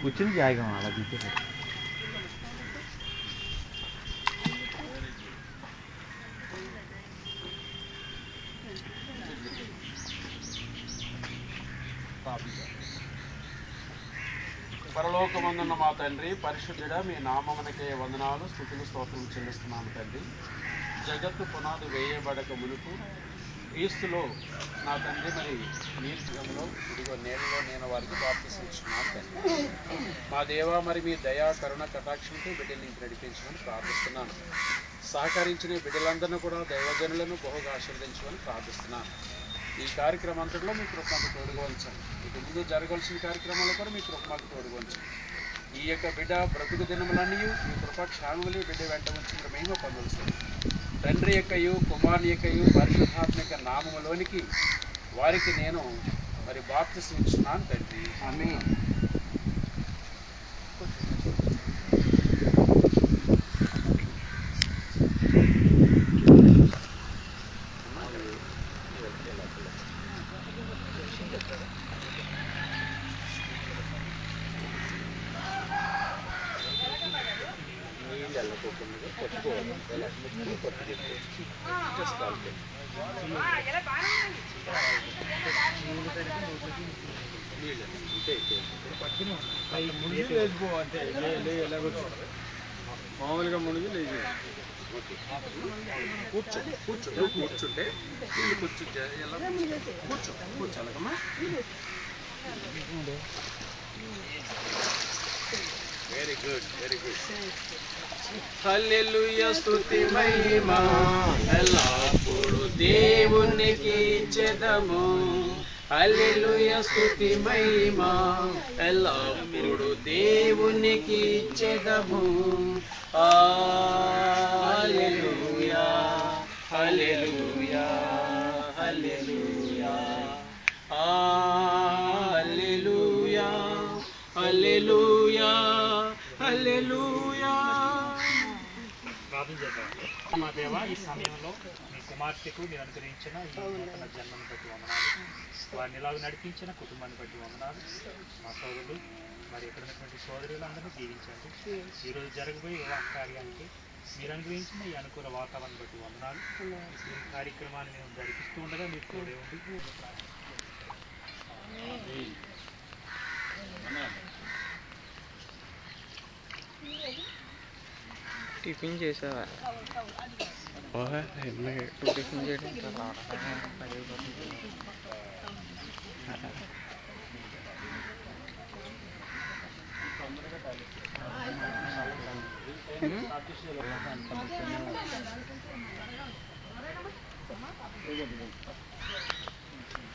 కూర్చుని జాయిగా అలా కూర్చో. పరలోకమందున్న మా తండ్రి, పరిశుద్ధుడా, మీ నామమునకే వందనాలు, స్తుతులు, స్తోత్రం చెల్లిస్తున్నాము తండ్రి. జగత్తు పునాది వేయబడక మునుపు క్రీస్తులో నా తండ్రి మరి నీటిలో ఇదిగో నేలలో నేను వారికి బాప్తిసమిస్తున్నాను తండ్రి. మా దేవా, మరి మీ దయా కరుణ కటాక్షంతో బిడ్డల్ని నడిపించమని ప్రార్థిస్తున్నాను. సహకరించిన బిడ్డలందరినీ కూడా దైవజనులను బహుగా ఆశీర్వదించమని ప్రార్థిస్తున్నాను. ఈ కార్యక్రమం అంతట్లో మీ కృపకు తోడుగా ఉంచండి. ఇక ముందు జరగాల్సిన కార్యక్రమాల్లో కూడా మీ కృపకు తోడుగా ఉంచండి. ఈ యొక్క బిడ్డ బ్రతుకు దినములన్నీ మీ కృప క్షేమములు బిడ్డ వెంట ఉంచిన మహిమ పొందవలసింది. తండ్రి యొక్కయు కుమారుని యొక్కయు పరిశుద్ధాత్మిక నామములోనికి వారికి నేను మరి బాప్తిసమిస్తున్నాను తండ్రి. ఆమేన్. మామూలుగా మునిగి లేచి కూర్చుంటే కూర్చోాలమ్మా. Very good, very good. Hallelujah, స్తుతి మహిమ ఎల్లప్పుడూ దేవునికి ఇచ్చెదము. హల్లెలూయా, స్తుతి మహిమ ఎల్లప్పుడూ దేవునికి ఇచ్చెదము. హల్లెలూయా, హల్లెలూయా, హల్లెలూయా, హల్లెలూయా, హల్లెలూయా, హల్లెలూయా. ప్రార్థన చేద్దాం. మా దేవ, ఈ సమయంలో మీ కుమార్తెకు మీరు అనుగ్రహించిన ఈ నూతన జన్మను బట్టి వందనాలు, వారిని ఇలాగ నడిపించిన కుటుంబాన్ని బట్టి వందనాలు. మా సోదరులు మరి ఇక్కడ ఉన్నటువంటి సోదరులందరినీ దీవించండి. ఈరోజు జరగబోయే వివాహ కార్యానికి మీరు అనుగ్రహించిన ఈ అనుకూల వాతావరణం బట్టి వందనాలు. ఈ కార్యక్రమాన్ని మేము జరిపిస్తూ ఉండగా మీరు తోడే ఉండి టిఫిన్ చేసావా? టిఫిన్ చేయడం